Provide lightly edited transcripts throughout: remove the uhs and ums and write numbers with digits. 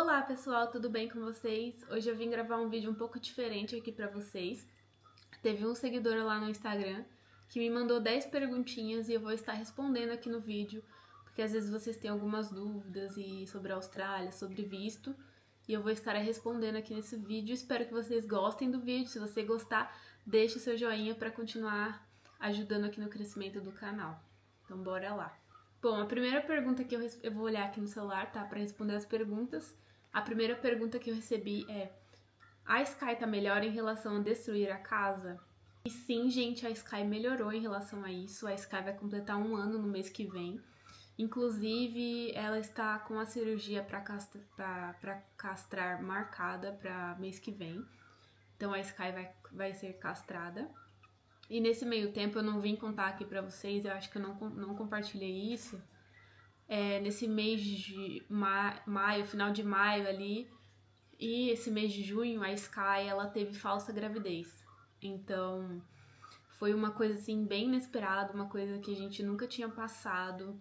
Olá pessoal, tudo bem com vocês? Hoje eu vim gravar um vídeo um pouco diferente aqui pra vocês. Teve um seguidor lá no Instagram que me mandou 10 perguntinhas e eu vou estar respondendo aqui no vídeo, porque às vezes vocês têm algumas dúvidas sobre a Austrália, sobre visto, e eu vou estar respondendo aqui nesse vídeo. Espero que vocês gostem do vídeo. Se você gostar, deixe o seu joinha para continuar ajudando aqui no crescimento do canal. Então bora lá. Bom, a primeira pergunta que eu vou olhar aqui no celular, tá? Para responder as perguntas. A primeira pergunta que eu recebi é: a Sky tá melhor em relação a destruir a casa? E sim, gente, a Sky melhorou em relação a isso. A Sky vai completar 1 ano no mês que vem. Inclusive, ela está com a cirurgia para castrar marcada para mês que vem. Então a Sky vai ser castrada. E nesse meio tempo eu não vim contar aqui pra vocês, eu acho que eu não compartilhei isso. Nesse mês de maio, final de maio ali, e esse mês de junho, a Sky, ela teve falsa gravidez. Então, foi uma coisa assim bem inesperada, uma coisa que a gente nunca tinha passado.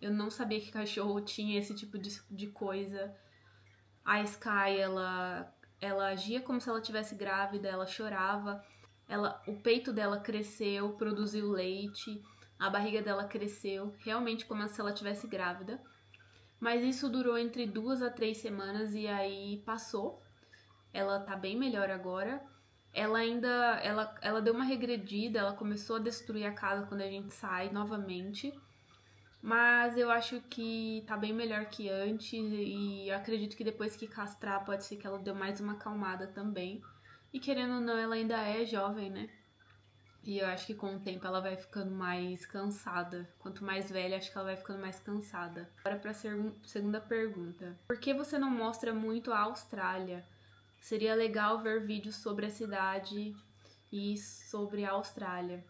Eu não sabia que cachorro tinha esse tipo de coisa. A Sky, ela agia como se ela estivesse grávida, ela chorava. O peito dela cresceu, produziu leite, a barriga dela cresceu, realmente como se ela estivesse grávida. Mas isso durou entre 2 a 3 semanas e aí passou. Ela tá bem melhor agora. Ela deu uma regredida, ela começou a destruir a casa quando a gente sai novamente. Mas eu acho que tá bem melhor que antes e acredito que depois que castrar pode ser que ela dê mais uma acalmada também. E querendo ou não, ela ainda é jovem, né? E eu acho que com o tempo ela vai ficando mais cansada. Quanto mais velha, acho que ela vai ficando mais cansada. Agora pra segunda pergunta. Por que você não mostra muito a Austrália? Seria legal ver vídeos sobre a cidade e sobre a Austrália.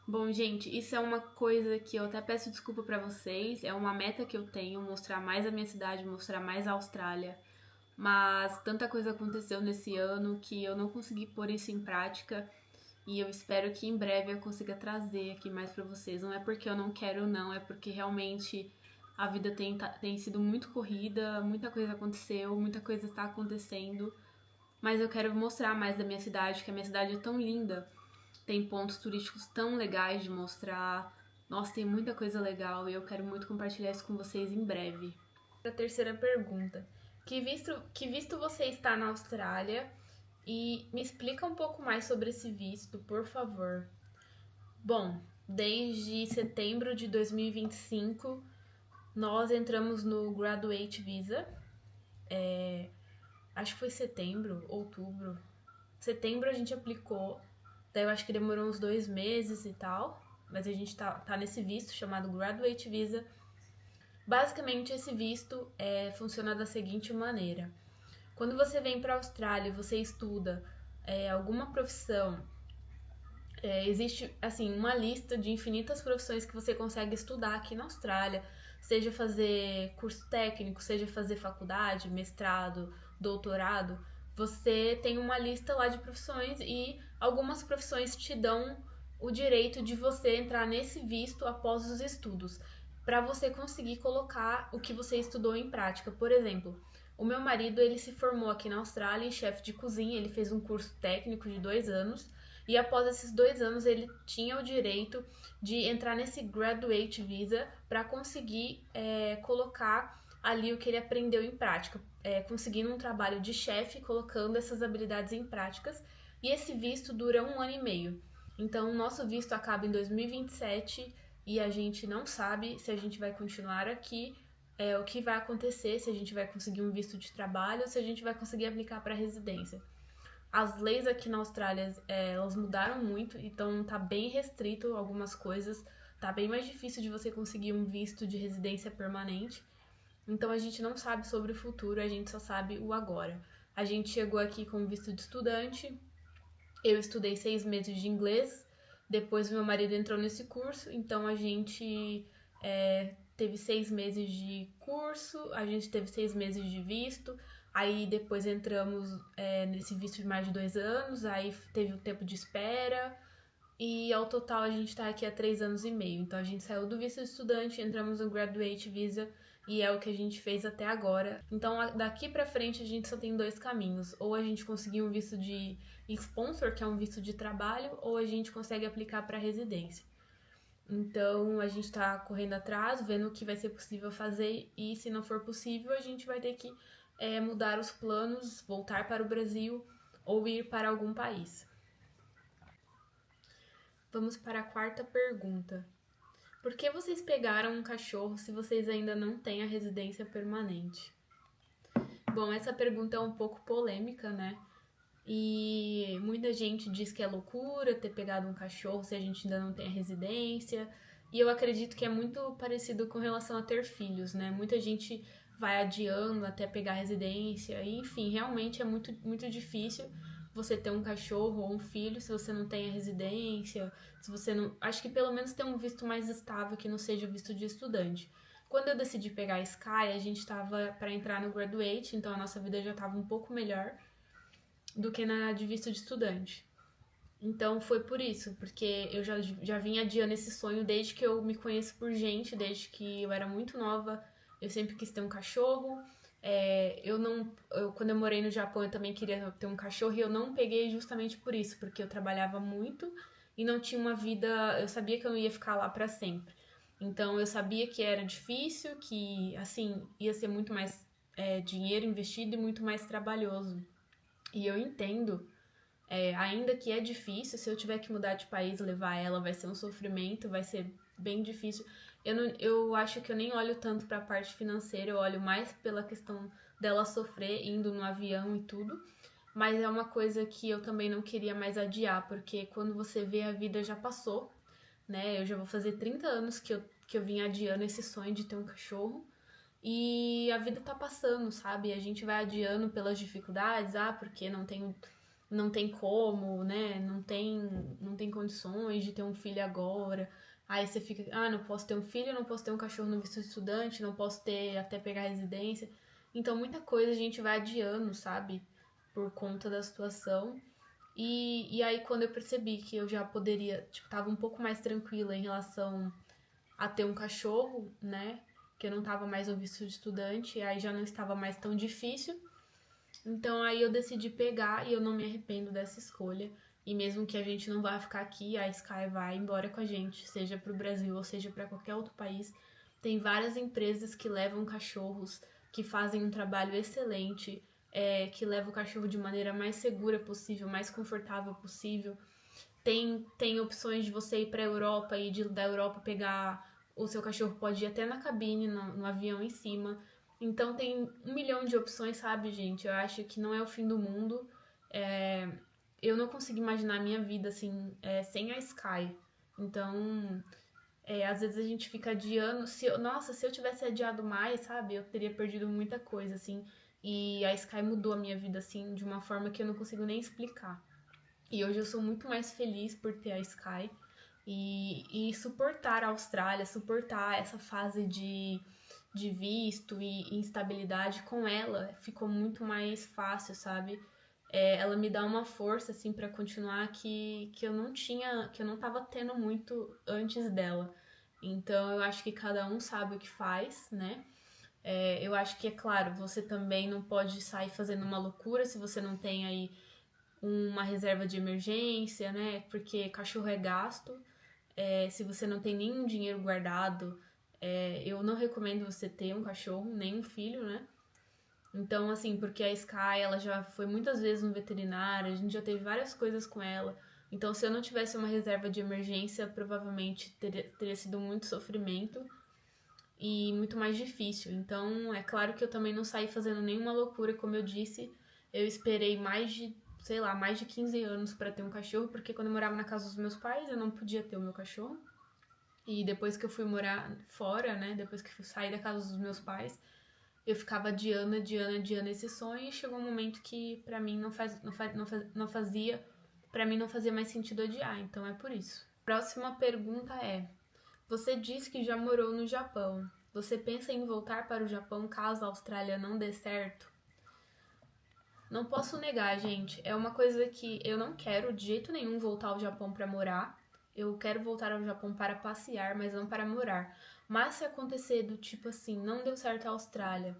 Bom, gente, isso é uma coisa que eu até peço desculpa pra vocês. É uma meta que eu tenho, mostrar mais a minha cidade, mostrar mais a Austrália. Mas tanta coisa aconteceu nesse ano que eu não consegui pôr isso em prática. E eu espero que em breve eu consiga trazer aqui mais pra vocês. Não é porque eu não quero, não. É porque realmente a vida tem sido muito corrida, muita coisa aconteceu, muita coisa está acontecendo. Mas eu quero mostrar mais da minha cidade, que a minha cidade é tão linda. Tem pontos turísticos tão legais de mostrar. Nossa, tem muita coisa legal e eu quero muito compartilhar isso com vocês em breve. A terceira pergunta. Que visto você está na Austrália? E me explica um pouco mais sobre esse visto, por favor. Bom, desde setembro de 2025, nós entramos no Graduate Visa. Acho que foi setembro, outubro. Setembro a gente aplicou, daí eu acho que demorou uns 2 meses e tal, mas a gente tá nesse visto chamado Graduate Visa. Basicamente, esse visto funciona da seguinte maneira. Quando você vem para a Austrália e você estuda alguma profissão, existe assim uma lista de infinitas profissões que você consegue estudar aqui na Austrália, seja fazer curso técnico, seja fazer faculdade, mestrado, doutorado. Você tem uma lista lá de profissões e algumas profissões te dão o direito de você entrar nesse visto após os estudos, para você conseguir colocar o que você estudou em prática. Por exemplo, o meu marido, ele se formou aqui na Austrália em chefe de cozinha, ele fez um curso técnico de 2 anos e após esses 2 anos ele tinha o direito de entrar nesse Graduate Visa para conseguir colocar ali o que ele aprendeu em prática, conseguindo um trabalho de chefe, colocando essas habilidades em práticas. E esse visto dura 1 ano e meio. Então, o nosso visto acaba em 2027 e a gente não sabe se a gente vai continuar aqui, o que vai acontecer, se a gente vai conseguir um visto de trabalho ou se a gente vai conseguir aplicar para residência. As leis aqui na Austrália, elas mudaram muito, então tá bem restrito algumas coisas, tá bem mais difícil de você conseguir um visto de residência permanente. Então a gente não sabe sobre o futuro, a gente só sabe o agora. A gente chegou aqui com visto de estudante, eu estudei 6 meses de inglês, depois meu marido entrou nesse curso, então a gente teve 6 meses de curso, a gente teve 6 meses de visto, aí depois entramos nesse visto de mais de 2 anos, aí teve um tempo de espera, e ao total a gente tá aqui há 3 anos e meio. Então a gente saiu do visto de estudante, entramos no Graduate Visa, e é o que a gente fez até agora. Então, daqui pra frente a gente só tem dois caminhos: ou a gente conseguir um visto de sponsor, que é um visto de trabalho, ou a gente consegue aplicar para residência. Então, a gente tá correndo atrás, vendo o que vai ser possível fazer, e se não for possível, a gente vai ter que mudar os planos, voltar para o Brasil ou ir para algum país. Vamos para a quarta pergunta. Por que vocês pegaram um cachorro se vocês ainda não têm a residência permanente? Bom, essa pergunta é um pouco polêmica, né? E muita gente diz que é loucura ter pegado um cachorro se a gente ainda não tem a residência. E eu acredito que é muito parecido com relação a ter filhos, né? Muita gente vai adiando até pegar a residência. E, enfim, realmente é muito, muito difícil você ter um cachorro ou um filho se você não tem a residência, se você não... Acho que pelo menos ter um visto mais estável que não seja o visto de estudante. Quando eu decidi pegar a Sky, a gente estava para entrar no Graduate, então a nossa vida já estava um pouco melhor do que na de visto de estudante. Então foi por isso, porque eu já vinha adiando esse sonho desde que eu me conheço por gente, desde que eu era muito nova. Eu sempre quis ter um cachorro. Quando eu morei no Japão, eu também queria ter um cachorro e eu não peguei justamente por isso, porque eu trabalhava muito e não tinha uma vida. Eu sabia que eu não ia ficar lá para sempre. Então eu sabia que era difícil, que assim ia ser muito mais dinheiro investido e muito mais trabalhoso. E eu entendo, ainda que é difícil, se eu tiver que mudar de país, levar ela, vai ser um sofrimento, vai ser bem difícil. Eu acho que eu nem olho tanto pra parte financeira, eu olho mais pela questão dela sofrer indo no avião e tudo. Mas é uma coisa que eu também não queria mais adiar, porque quando você vê a vida já passou, né? Eu já vou fazer 30 anos que eu vim adiando esse sonho de ter um cachorro. E a vida tá passando, sabe? A gente vai adiando pelas dificuldades, porque não tem como, né? Não tem condições de ter um filho agora. Aí você fica, não posso ter um filho, não posso ter um cachorro no visto de estudante, não posso ter até pegar residência. Então muita coisa a gente vai adiando, sabe? Por conta da situação. E aí quando eu percebi que eu já poderia, tipo, tava um pouco mais tranquila em relação a ter um cachorro, né? Que eu não tava mais no visto de estudante, e aí já não estava mais tão difícil. Então aí eu decidi pegar e eu não me arrependo dessa escolha. E mesmo que a gente não vá ficar aqui, a Sky vai embora com a gente, seja pro Brasil ou seja para qualquer outro país. Tem várias empresas que levam cachorros, que fazem um trabalho excelente, que levam o cachorro de maneira mais segura possível, mais confortável possível. Tem opções de você ir pra Europa e da Europa pegar o seu cachorro, pode ir até na cabine, no avião em cima. Então tem 1 milhão de opções, sabe, gente? Eu acho que não é o fim do mundo. Eu não consigo imaginar a minha vida assim, sem a Sky. Então, às vezes a gente fica adiando. Se eu tivesse adiado mais, sabe, eu teria perdido muita coisa, assim. E a Sky mudou a minha vida, assim, de uma forma que eu não consigo nem explicar. E hoje eu sou muito mais feliz por ter a Sky e suportar a Austrália, suportar essa fase de visto e instabilidade com ela ficou muito mais fácil, sabe? Ela me dá uma força, assim, pra continuar que eu não tinha, que eu não tava tendo muito antes dela. Então eu acho que cada um sabe o que faz, né? Eu acho que, é claro, você também não pode sair fazendo uma loucura se você não tem aí uma reserva de emergência, né? Porque cachorro é gasto. Se você não tem nenhum dinheiro guardado, eu não recomendo você ter um cachorro, nem um filho, né? Então, assim, porque a Sky, ela já foi muitas vezes no veterinário, a gente já teve várias coisas com ela. Então, se eu não tivesse uma reserva de emergência, provavelmente teria sido muito sofrimento e muito mais difícil. Então, é claro que eu também não saí fazendo nenhuma loucura, como eu disse. Eu esperei mais de 15 anos pra ter um cachorro, porque quando eu morava na casa dos meus pais, eu não podia ter o meu cachorro. E depois que eu fui morar fora, né, depois que eu saí da casa dos meus pais, eu ficava adiando esse sonho e chegou um momento que pra mim não fazia, para mim não fazia mais sentido adiar, então é por isso. Próxima pergunta é: você disse que já morou no Japão. Você pensa em voltar para o Japão caso a Austrália não dê certo? Não posso negar, gente. É uma coisa que eu não quero de jeito nenhum voltar ao Japão para morar. Eu quero voltar ao Japão para passear, mas não para morar. Mas se acontecer do tipo assim, não deu certo a Austrália,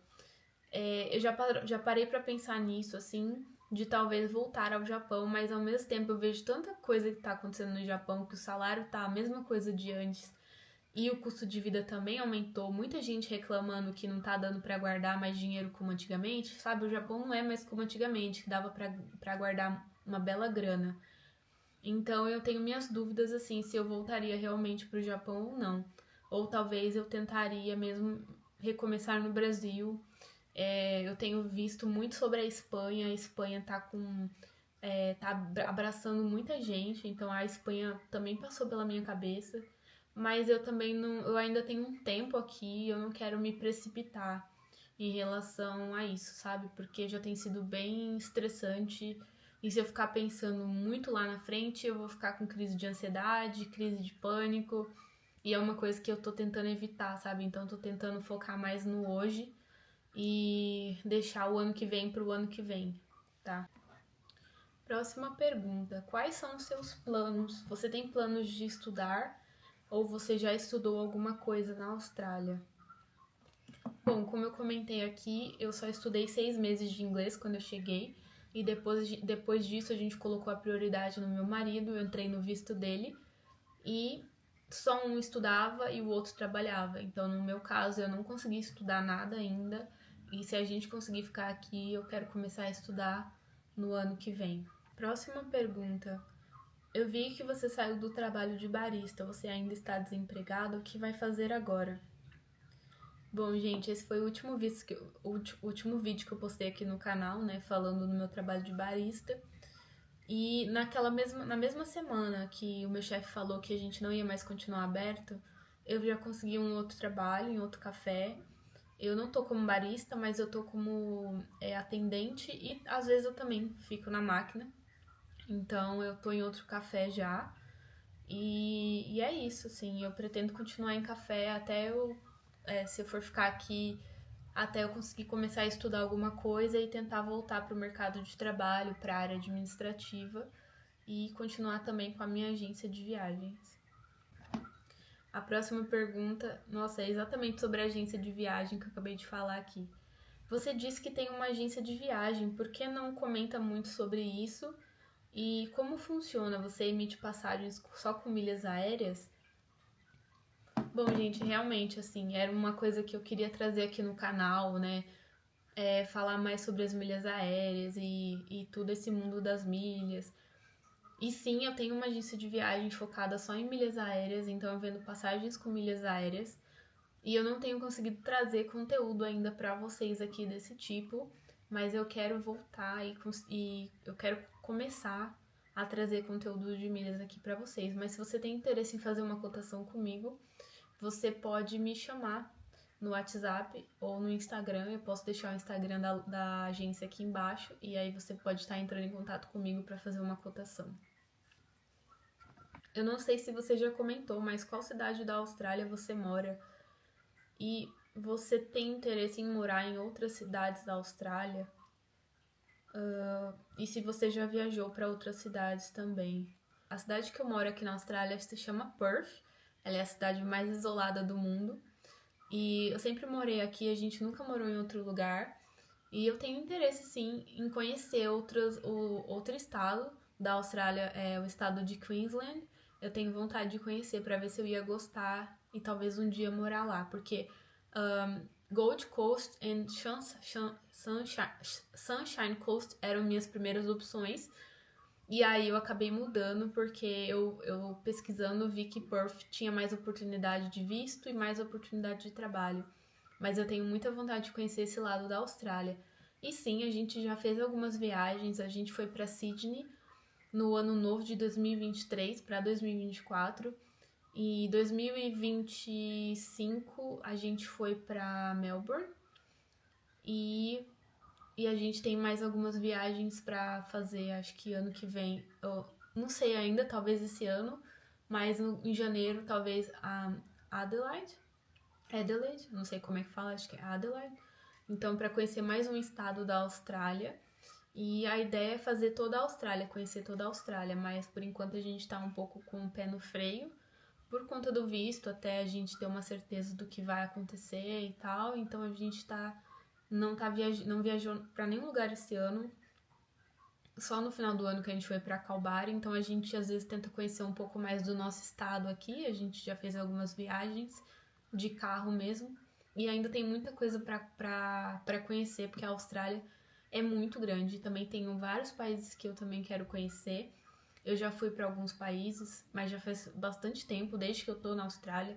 eu já parei pra pensar nisso, assim, de talvez voltar ao Japão, mas ao mesmo tempo eu vejo tanta coisa que tá acontecendo no Japão, que o salário tá a mesma coisa de antes. E o custo de vida também aumentou. Muita gente reclamando que não tá dando pra guardar mais dinheiro como antigamente. Sabe, o Japão não é mais como antigamente, que dava pra guardar uma bela grana. Então eu tenho minhas dúvidas, assim, se eu voltaria realmente pro Japão ou não. Ou talvez eu tentaria mesmo recomeçar no Brasil. Eu tenho visto muito sobre a Espanha tá tá abraçando muita gente, então a Espanha também passou pela minha cabeça. Mas eu também não, eu ainda tenho um tempo aqui, eu não quero me precipitar em relação a isso, sabe? Porque já tem sido bem estressante. E se eu ficar pensando muito lá na frente, eu vou ficar com crise de ansiedade, crise de pânico. E é uma coisa que eu tô tentando evitar, sabe? Então eu tô tentando focar mais no hoje e deixar o ano que vem pro ano que vem, tá? Próxima pergunta: quais são os seus planos? Você tem planos de estudar ou você já estudou alguma coisa na Austrália? Bom, como eu comentei aqui, eu só estudei 6 meses de inglês quando eu cheguei e depois disso a gente colocou a prioridade no meu marido, eu entrei no visto dele e só um estudava e o outro trabalhava. Então, no meu caso, eu não consegui estudar nada ainda e se a gente conseguir ficar aqui, eu quero começar a estudar no ano que vem. Próxima pergunta. Eu vi que você saiu do trabalho de barista, você ainda está desempregado, o que vai fazer agora? Bom, gente, esse foi o último vídeo que eu postei aqui no canal, né, falando do meu trabalho de barista. E na mesma semana que o meu chefe falou que a gente não ia mais continuar aberto, eu já consegui um outro trabalho em outro café. Eu não tô como barista, mas eu tô como atendente e às vezes eu também fico na máquina. Então eu tô em outro café já. E é isso, assim, eu pretendo continuar em café até se eu for ficar aqui, até eu conseguir começar a estudar alguma coisa e tentar voltar para o mercado de trabalho, para a área administrativa e continuar também com a minha agência de viagens. A próxima pergunta, nossa, é exatamente sobre a agência de viagem que eu acabei de falar aqui. Você disse que tem uma agência de viagem, por que não comenta muito sobre isso? E como funciona? Você emite passagens só com milhas aéreas? Bom, gente, realmente, assim, era uma coisa que eu queria trazer aqui no canal, né? Falar mais sobre as milhas aéreas e todo esse mundo das milhas. E sim, eu tenho uma agência de viagem focada só em milhas aéreas, então eu vendo passagens com milhas aéreas. E eu não tenho conseguido trazer conteúdo ainda pra vocês aqui desse tipo, mas eu quero voltar e eu quero começar a trazer conteúdo de milhas aqui pra vocês. Mas se você tem interesse em fazer uma cotação comigo, você pode me chamar no WhatsApp ou no Instagram. Eu posso deixar o Instagram da agência aqui embaixo e aí você pode estar entrando em contato comigo para fazer uma cotação. Eu não sei se você já comentou, mas qual cidade da Austrália você mora? E você tem interesse em morar em outras cidades da Austrália? E se você já viajou para outras cidades também? A cidade que eu moro aqui na Austrália se chama Perth. Ela é a cidade mais isolada do mundo. E eu sempre morei aqui, a gente nunca morou em outro lugar. E eu tenho interesse, sim, em conhecer outro estado da Austrália, o estado de Queensland. Eu tenho vontade de conhecer para ver se eu ia gostar e talvez um dia morar lá, porque Gold Coast e Sunshine Coast eram minhas primeiras opções. E aí eu acabei mudando porque eu pesquisando vi que Perth tinha mais oportunidade de visto e mais oportunidade de trabalho. Mas eu tenho muita vontade de conhecer esse lado da Austrália. E sim, a gente já fez algumas viagens, a gente foi para Sydney no ano novo de 2023 para 2024 e 2025 a gente foi para Melbourne e a gente tem mais algumas viagens pra fazer, acho que ano que vem. Eu não sei ainda, talvez esse ano, mas em janeiro, talvez a Adelaide. Adelaide, não sei como é que fala, acho que é Adelaide. Então, para conhecer mais um estado da Austrália. E a ideia é fazer toda a Austrália, conhecer toda a Austrália, mas por enquanto a gente tá um pouco com o pé no freio, por conta do visto, até a gente ter uma certeza do que vai acontecer e tal, então a gente não viajou pra nenhum lugar esse ano. Só no final do ano que a gente foi pra Calbara, então a gente às vezes tenta conhecer um pouco mais do nosso estado aqui. A gente já fez algumas viagens de carro mesmo, e ainda tem muita coisa pra conhecer, porque a Austrália é muito grande. Também tenho vários países que eu também quero conhecer. Eu já fui pra alguns países, mas já faz bastante tempo, desde que eu tô na Austrália.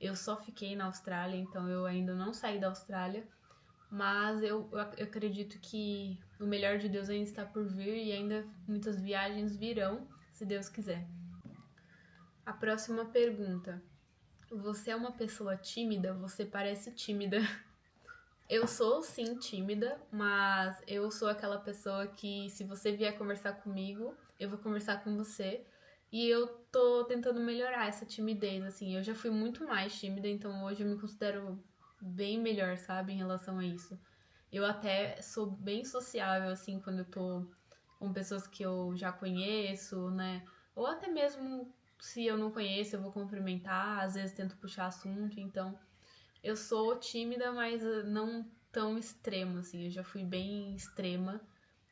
Eu só fiquei na Austrália, então eu ainda não saí da Austrália. Mas eu acredito que o melhor de Deus ainda está por vir e ainda muitas viagens virão, se Deus quiser. A próxima pergunta. Você é uma pessoa tímida? Você parece tímida. Eu sou sim tímida, mas eu sou aquela pessoa que se você vier conversar comigo, eu vou conversar com você. E eu tô tentando melhorar essa timidez, assim. Eu já fui muito mais tímida, então hoje eu me considero bem melhor, sabe, em relação a isso. Eu até sou bem sociável, assim, quando eu tô com pessoas que eu já conheço, né? Ou até mesmo se eu não conheço, eu vou cumprimentar, às vezes tento puxar assunto, então eu sou tímida, mas não tão extrema, assim. Eu já fui bem extrema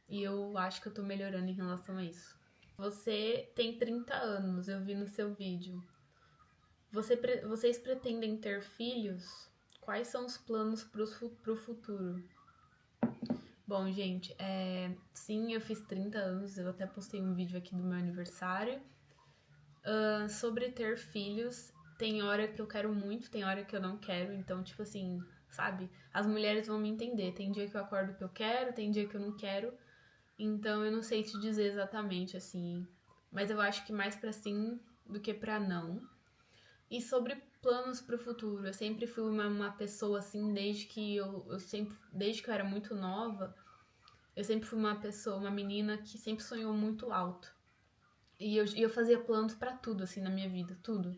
e eu acho que eu tô melhorando em relação a isso. Você tem 30 anos, eu vi no seu vídeo. Vocês pretendem ter filhos? Quais são os planos pro futuro? Bom, gente, sim, eu fiz 30 anos, eu até postei um vídeo aqui do meu aniversário. Sobre ter filhos, tem hora que eu quero muito, tem hora que eu não quero, então, tipo assim, sabe? As mulheres vão me entender. Tem dia que eu acordo que eu quero, tem dia que eu não quero, então eu não sei te dizer exatamente, assim. Mas eu acho que mais pra sim do que pra não. E sobre planos pro futuro, eu sempre fui uma pessoa assim, desde que eu era muito nova. Eu sempre fui uma pessoa, uma menina que sempre sonhou muito alto. E eu fazia planos pra tudo, assim, na minha vida, tudo.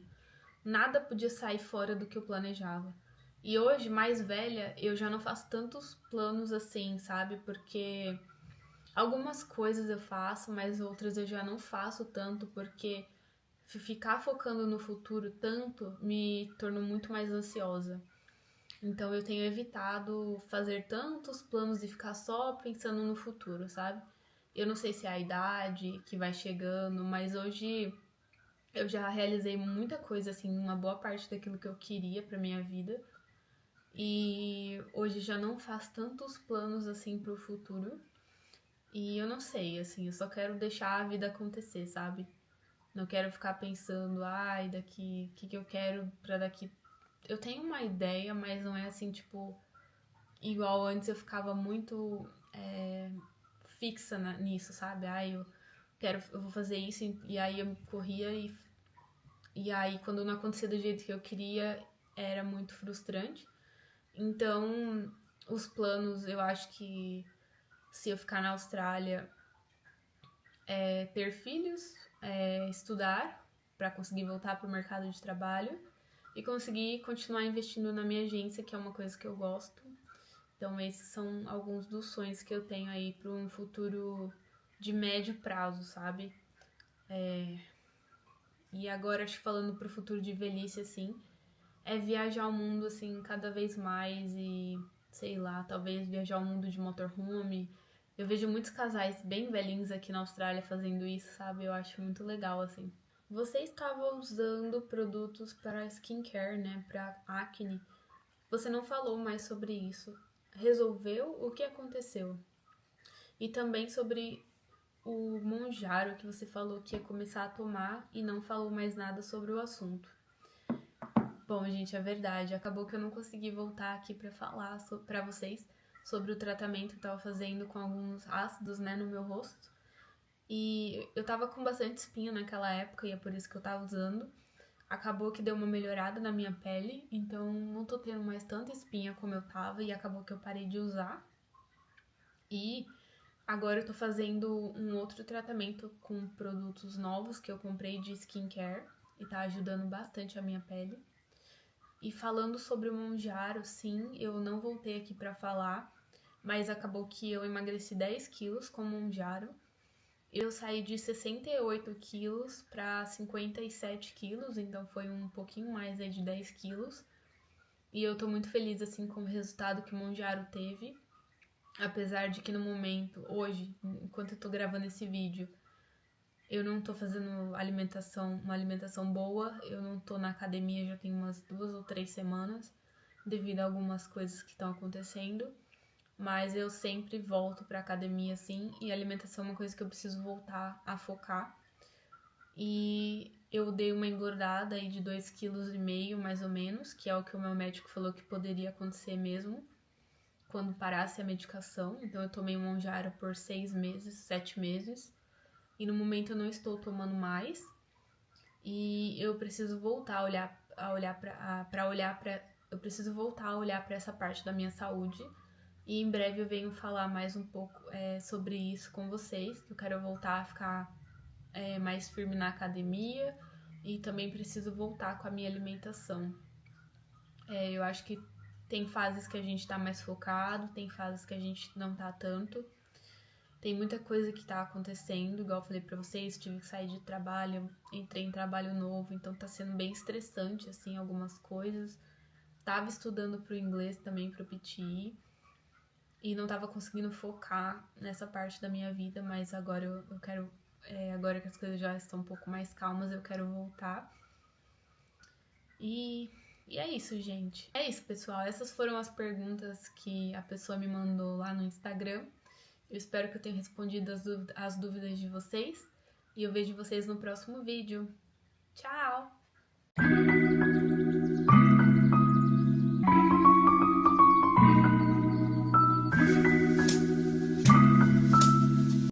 Nada podia sair fora do que eu planejava. E hoje, mais velha, eu já não faço tantos planos assim, sabe? Porque algumas coisas eu faço, mas outras eu já não faço tanto, porque ficar focando no futuro tanto me tornou muito mais ansiosa. Então eu tenho evitado fazer tantos planos e ficar só pensando no futuro, sabe? Eu não sei se é a idade que vai chegando, mas hoje eu já realizei muita coisa, assim, uma boa parte daquilo que eu queria pra minha vida. E hoje já não faço tantos planos assim pro futuro. E eu não sei, assim, eu só quero deixar a vida acontecer, sabe? Não quero ficar pensando, ai, daqui, o que que eu quero pra daqui. Eu tenho uma ideia, mas não é assim, tipo, igual antes eu ficava muito fixa nisso, sabe? Ai, eu vou fazer isso, e aí eu corria e aí quando não acontecia do jeito que eu queria, era muito frustrante. Então, os planos, eu acho que se eu ficar na Austrália, ter filhos, estudar para conseguir voltar pro mercado de trabalho e conseguir continuar investindo na minha agência, que é uma coisa que eu gosto. Então, esses são alguns dos sonhos que eu tenho aí para um futuro de médio prazo, sabe? E agora, acho que falando pro futuro de velhice, assim, é viajar o mundo, assim, cada vez mais e, sei lá, talvez viajar o mundo de motorhome. Eu vejo muitos casais bem velhinhos aqui na Austrália fazendo isso, sabe? Eu acho muito legal, assim. Você estava usando produtos para skincare, né? Para acne. Você não falou mais sobre isso. Resolveu? O que aconteceu? E também sobre o Monjaro, que você falou que ia começar a tomar e não falou mais nada sobre o assunto. Bom, gente, é verdade. Acabou que eu não consegui voltar aqui pra falar pra vocês sobre o tratamento que eu tava fazendo com alguns ácidos, né, no meu rosto. E eu tava com bastante espinha naquela época e é por isso que eu tava usando. Acabou que deu uma melhorada na minha pele, então não tô tendo mais tanta espinha como eu tava e acabou que eu parei de usar. E agora eu tô fazendo um outro tratamento com produtos novos que eu comprei de skincare e tá ajudando bastante a minha pele. E falando sobre o Monjaro, sim, eu não voltei aqui pra falar, mas acabou que eu emagreci 10 quilos com o Monjaro. Eu saí de 68 quilos para 57 quilos, então foi um pouquinho mais aí de 10 quilos. E eu tô muito feliz, assim, com o resultado que o Monjaro teve. Apesar de que no momento, hoje, enquanto eu tô gravando esse vídeo, eu não tô fazendo uma alimentação boa. Eu não tô na academia já tem umas 2 ou 3 semanas, devido a algumas coisas que estão acontecendo. Mas eu sempre volto pra academia, assim, e a alimentação é uma coisa que eu preciso voltar a focar. E eu dei uma engordada aí de 2,5 kg, mais ou menos, que é o que o meu médico falou que poderia acontecer mesmo quando parasse a medicação. Então eu tomei um Monjaro por 6 meses, 7 meses. E no momento eu não estou tomando mais. E eu preciso voltar eu preciso voltar a olhar para essa parte da minha saúde. E em breve eu venho falar mais um pouco sobre isso com vocês, que eu quero voltar a ficar mais firme na academia e também preciso voltar com a minha alimentação. Eu acho que tem fases que a gente tá mais focado, tem fases que a gente não tá tanto. Tem muita coisa que tá acontecendo, igual eu falei pra vocês, tive que sair de trabalho, entrei em trabalho novo, então tá sendo bem estressante, assim, algumas coisas. Tava estudando pro inglês também, pro PTE, e não tava conseguindo focar nessa parte da minha vida, mas agora eu quero, agora que as coisas já estão um pouco mais calmas, eu quero voltar. E é isso, gente. É isso, pessoal. Essas foram as perguntas que a pessoa me mandou lá no Instagram. Eu espero que eu tenha respondido as dúvidas de vocês. E eu vejo vocês no próximo vídeo. Tchau!